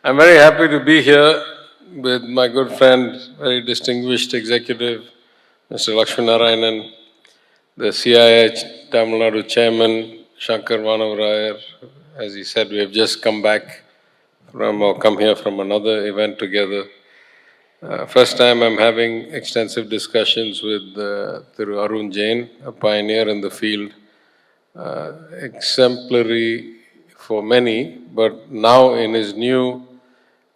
I'm very happy to be here with my good friend, very distinguished executive, Mr. Lakshminarayanan, the CII Tamil Nadu Chairman, Shankar Manavarayar. As he said, we have just come back from, or come here from another event together. First time I'm having extensive discussions with Thiru Arun Jain, a pioneer in the field, exemplary for many, but now in his new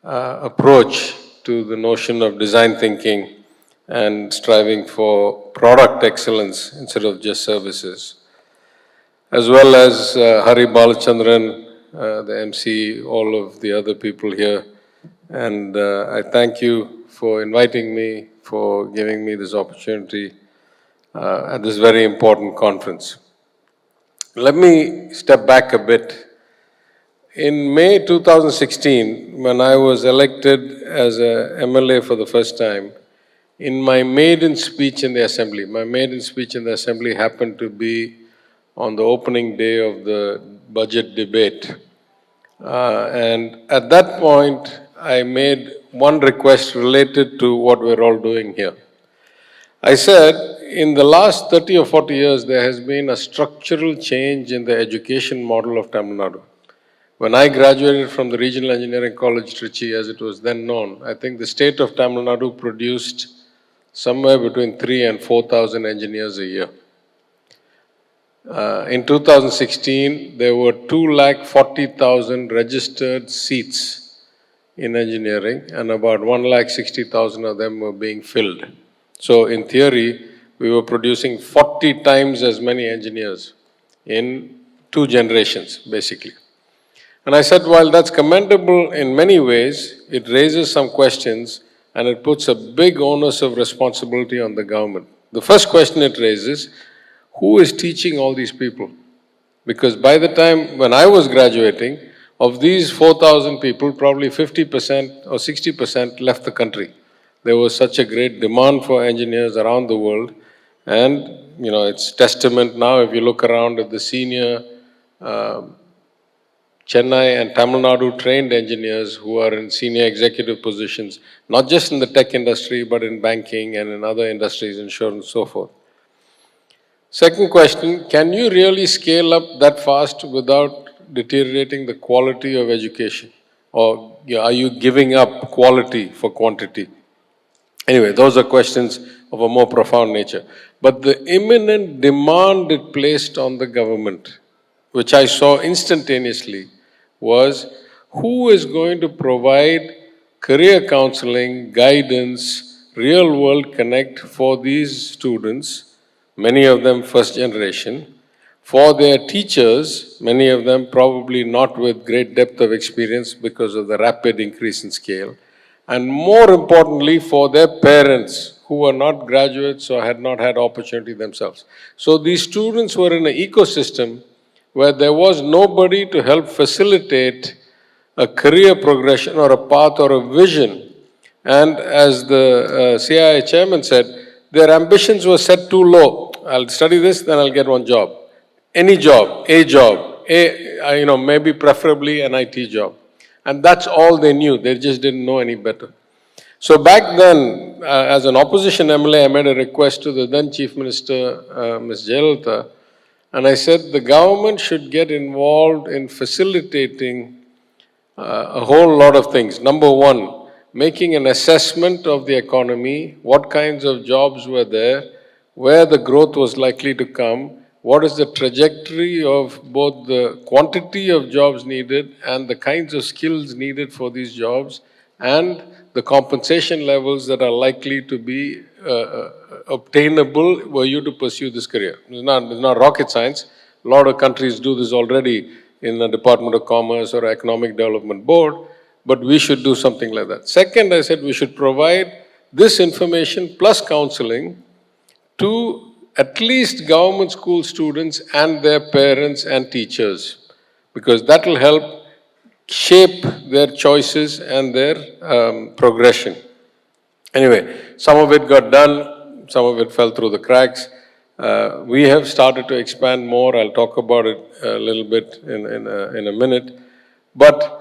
approach to the notion of design thinking and striving for product excellence instead of just services. As well as Hari Balachandran, the MC, all of the other people here. And I thank you for inviting me, for giving me this opportunity at this very important conference. Let me step back a bit. In May 2016, when I was elected as a MLA for the first time, in my maiden speech in the Assembly, my maiden speech in the Assembly happened to be on the opening day of the budget debate. And at that point, I made one request related to what we're all doing here. I said, in the last 30 or 40 years, there has been a structural change in the education model of Tamil Nadu. When I graduated from the Regional Engineering College, Trichy, as it was then known, I think the state of Tamil Nadu produced somewhere between 3,000 and 4,000 engineers a year. In 2016, there were 240,000 registered seats in engineering, and about 160,000 of them were being filled. So in theory, we were producing 40 times as many engineers in 2 generations, basically. And I said, while that's commendable in many ways, it raises some questions and it puts a big onus of responsibility on the government. The first question it raises, who is teaching all these people? Because by the time when I was graduating, of these 4,000 people, probably 50% or 60% left the country. There was such a great demand for engineers around the world. And, it's testament now, if you look around at the senior Chennai and Tamil Nadu trained engineers who are in senior executive positions, not just in the tech industry, but in banking and in other industries, insurance, so forth. Second question, can you really scale up that fast without deteriorating the quality of education? Or are you giving up quality for quantity? Anyway, those are questions of a more profound nature. But the imminent demand it placed on the government, which I saw instantaneously, was who is going to provide career counseling, guidance, real-world connect for these students, many of them first generation, for their teachers, many of them probably not with great depth of experience because of the rapid increase in scale, and more importantly for their parents who were not graduates or had not had opportunity themselves. So these students were in an ecosystem where there was nobody to help facilitate a career progression or a path or a vision. And as the CII chairman said, their ambitions were set too low. I'll study this, then I'll get one job. Any job, maybe preferably an IT job. And that's all they knew. They just didn't know any better. So back then, as an opposition MLA, I made a request to the then Chief Minister, Ms. Jayalalitha, and I said the government should get involved in facilitating a whole lot of things. Number one, making an assessment of the economy, what kinds of jobs were there, where the growth was likely to come, what is the trajectory of both the quantity of jobs needed and the kinds of skills needed for these jobs, and the compensation levels that are likely to be obtainable were you to pursue this career. It's not rocket science. A lot of countries do this already in the Department of Commerce or Economic Development Board, but we should do something like that. Second, I said we should provide this information plus counseling to at least government school students and their parents and teachers, because that will help shape their choices and their progression. Anyway, some of it got done, some of it fell through the cracks. We have started to expand more. I'll talk about it a little bit in a minute. But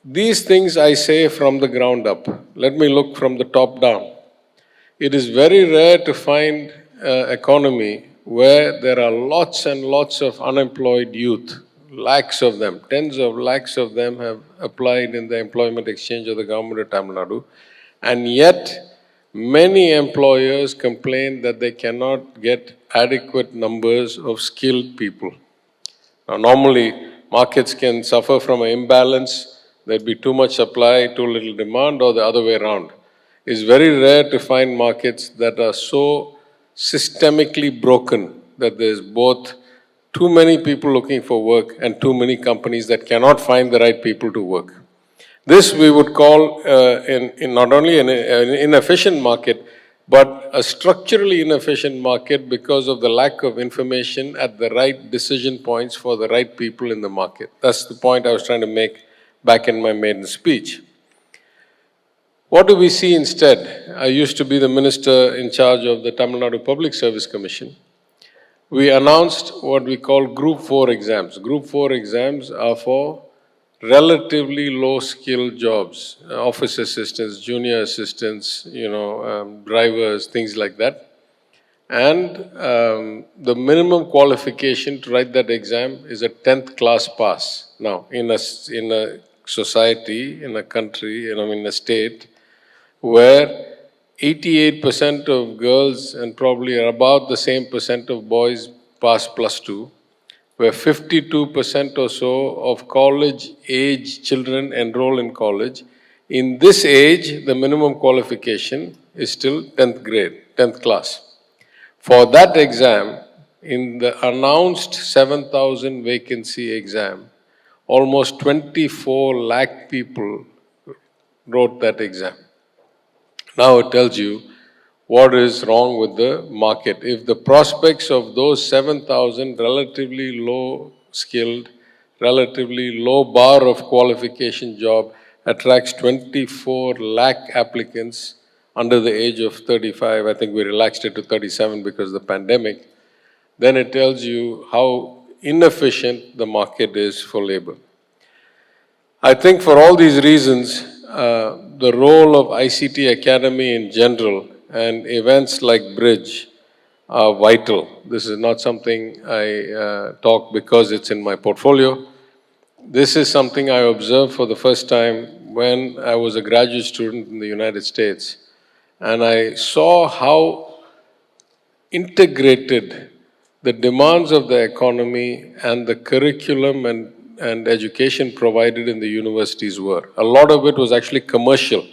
These things I say from the ground up. Let me look from the top down. It is very rare to find an economy where there are lots and lots of unemployed youth, lakhs of them, tens of lakhs of them have applied in the employment exchange of the government of Tamil Nadu, and yet many employers complain that they cannot get adequate numbers of skilled people. Now, normally, markets can suffer from an imbalance. There'd be too much supply, too little demand, or the other way around. It's very rare to find markets that are so systemically broken that there's both too many people looking for work and too many companies that cannot find the right people to work. This we would call in not only an inefficient market, but a structurally inefficient market because of the lack of information at the right decision points for the right people in the market. That's the point I was trying to make back in my maiden speech. What do we see instead? I used to be the minister in charge of the Tamil Nadu Public Service Commission. We announced what we call Group 4 exams. Group 4 exams are for relatively low-skilled jobs, office assistants, junior assistants, drivers, things like that. And the minimum qualification to write that exam is a 10th class pass. Now, in a society, in a country, in a state where 88% of girls and probably about the same percent of boys pass +2, where 52% or so of college-age children enroll in college. In this age, the minimum qualification is still 10th grade, 10th class. For that exam, in the announced 7,000 vacancy exam, almost 24 lakh people wrote that exam. Now it tells you what is wrong with the market. If the prospects of those 7,000 relatively low-skilled, relatively low bar of qualification job attracts 24 lakh applicants under the age of 35, I think we relaxed it to 37 because of the pandemic, then it tells you how inefficient the market is for labor. I think for all these reasons, the role of ICT Academy in general and events like BRIDGE are vital. This is not something I talk because it's in my portfolio. This is something I observed for the first time when I was a graduate student in the United States. And I saw how integrated the demands of the economy and the curriculum and education provided in the universities were. A lot of it was actually commercial.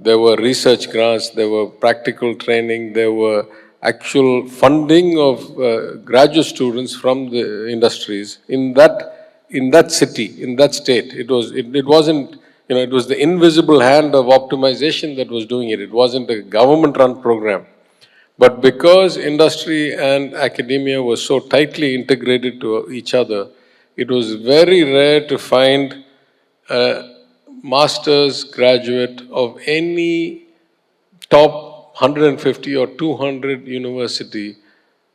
There were research grants, there were practical training, there were actual funding of graduate students from the industries in that city, in that state. It wasn't, it was the invisible hand of optimization that was doing it. It wasn't a government-run program. But because industry and academia were so tightly integrated to each other, it was very rare to find a master's graduate of any top 150 or 200 university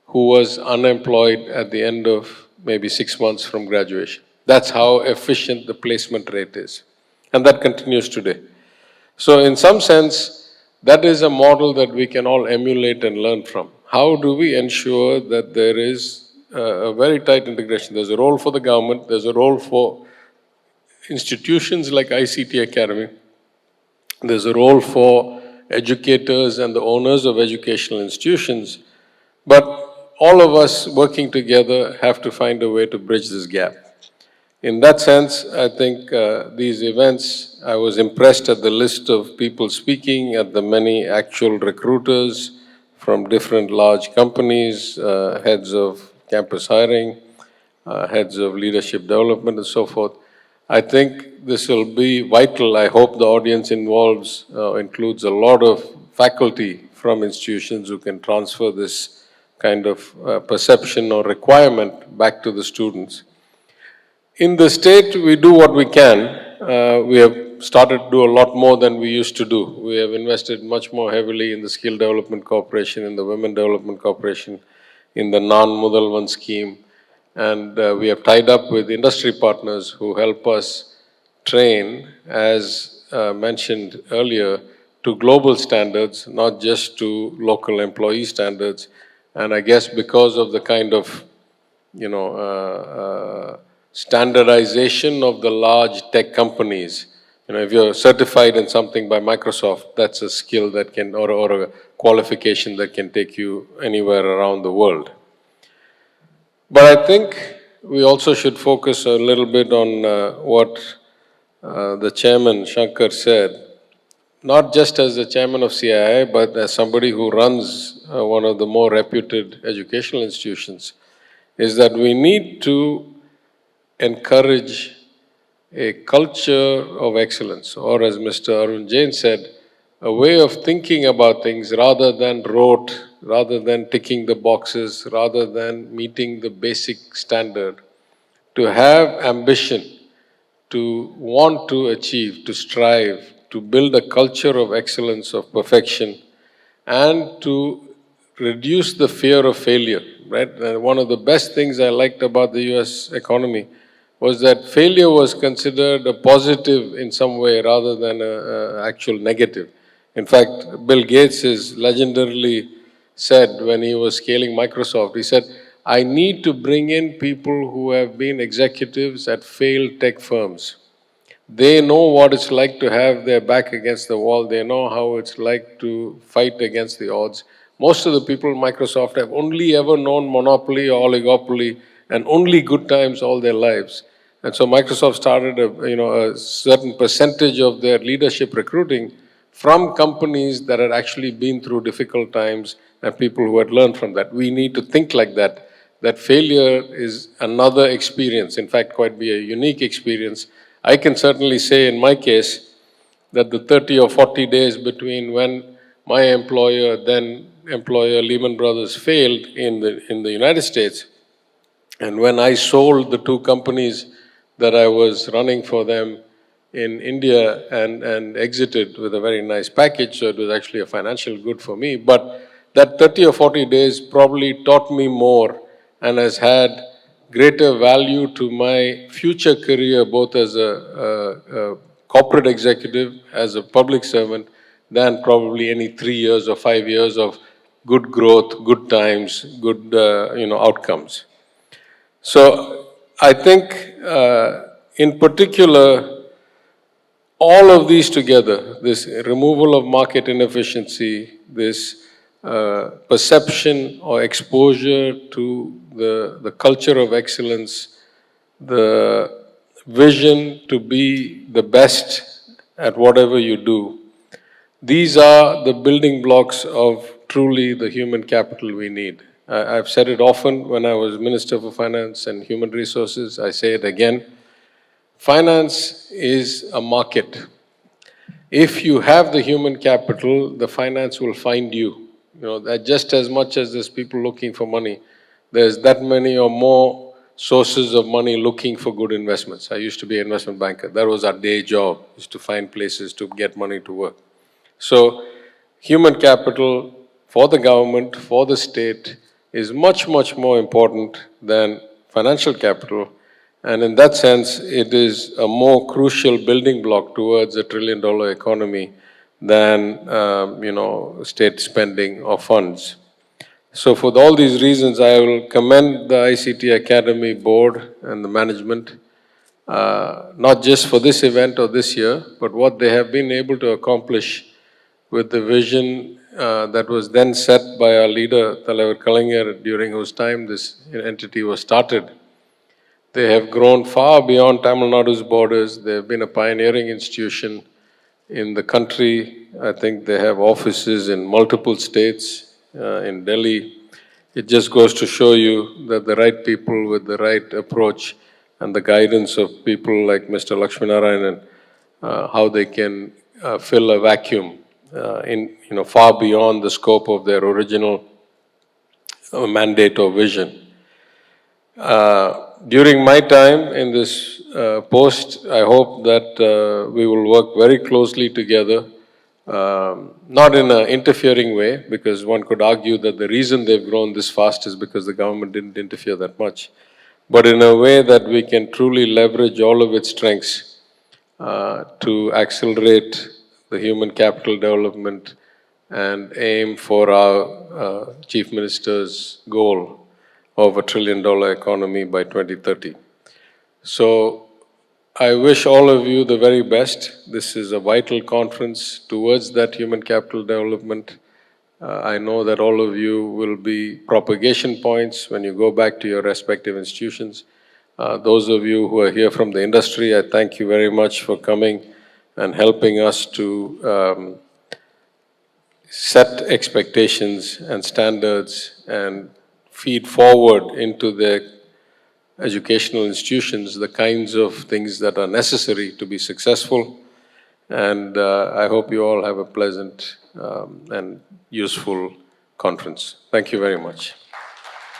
who was unemployed at the end of maybe 6 months from graduation. That's how efficient the placement rate is. And that continues today. So in some sense, that is a model that we can all emulate and learn from. How do we ensure that there is a very tight integration? There's a role for the government, there's a role for institutions like ICT Academy, there's a role for educators and the owners of educational institutions, but all of us working together have to find a way to bridge this gap. In that sense, I think these events, I was impressed at the list of people speaking, at the many actual recruiters from different large companies, heads of campus hiring, heads of leadership development and so forth. I think this will be vital. I hope the audience includes a lot of faculty from institutions who can transfer this kind of perception or requirement back to the students. In the state, we do what we can. We have started to do a lot more than we used to do. We have invested much more heavily in the Skill Development Corporation, in the Women Development Corporation, in the Non-Mudalvan scheme. And we have tied up with industry partners who help us train, as mentioned earlier, to global standards, not just to local employee standards. And I guess because of the kind of, standardization of the large tech companies, if you're certified in something by Microsoft, that's a skill that can, or a qualification that can take you anywhere around the world. But I think we also should focus a little bit on what the chairman, Shankar, said, not just as the chairman of CII, but as somebody who runs one of the more reputed educational institutions, is that we need to encourage a culture of excellence, or as Mr. Arun Jain said, a way of thinking about things rather than rote, rather than ticking the boxes, rather than meeting the basic standard, to have ambition, to want to achieve, to strive, to build a culture of excellence, of perfection, and to reduce the fear of failure, right? And one of the best things I liked about the US economy was that failure was considered a positive in some way rather than an actual negative. In fact, Bill Gates is legendarily said when he was scaling Microsoft, he said, I need to bring in people who have been executives at failed tech firms. They know what it's like to have their back against the wall. They know how it's like to fight against the odds. Most of the people in Microsoft have only ever known monopoly or oligopoly and only good times all their lives. And so Microsoft started a certain percentage of their leadership recruiting from companies that had actually been through difficult times and people who had learned from that. We need to think like that, that failure is another experience, in fact, quite be a unique experience. I can certainly say in my case that the 30 or 40 days between when my employer, then employer Lehman Brothers, failed in the United States, and when I sold the two companies that I was running for them in India and exited with a very nice package, so it was actually a financial good for me. But that 30 or 40 days probably taught me more and has had greater value to my future career, both as a corporate executive, as a public servant, than probably any 3 years or 5 years of good growth, good times, good outcomes. So I think in particular, all of these together, this removal of market inefficiency, this perception or exposure to the culture of excellence, the vision to be the best at whatever you do, these are the building blocks of truly the human capital we need. I've said it often when I was Minister for Finance and Human Resources. I say it again. Finance is a market. If you have the human capital, the finance will find you. That just as much as there's people looking for money, there's that many or more sources of money looking for good investments. I used to be an investment banker. That was our day job, is to find places to get money to work. So human capital for the government, for the state, is much, much more important than financial capital. And in that sense, it is a more crucial building block towards a $1 trillion economy than, state spending or funds. So for all these reasons, I will commend the ICT Academy board and the management, not just for this event or this year, but what they have been able to accomplish with the vision that was then set by our leader, தலைவர் Kalaignar, during whose time this entity was started. They have grown far beyond Tamil Nadu's borders. They have been a pioneering institution in the country. I think they have offices in multiple states, in Delhi. It just goes to show you that the right people with the right approach and the guidance of people like Mr. Lakshminarayanan, how they can fill a vacuum far beyond the scope of their original mandate or vision. During my time in this post, I hope that we will work very closely together, not in an interfering way, because one could argue that the reason they've grown this fast is because the government didn't interfere that much, but in a way that we can truly leverage all of its strengths to accelerate the human capital development and aim for our Chief Minister's goal of $1 trillion economy by 2030. So I wish all of you the very best. This is a vital conference towards that human capital development. I know that all of you will be propagation points when you go back to your respective institutions. Those of you who are here from the industry, I thank you very much for coming and helping us to set expectations and standards and feed forward into the educational institutions the kinds of things that are necessary to be successful. And I hope you all have a pleasant and useful conference. Thank you very much.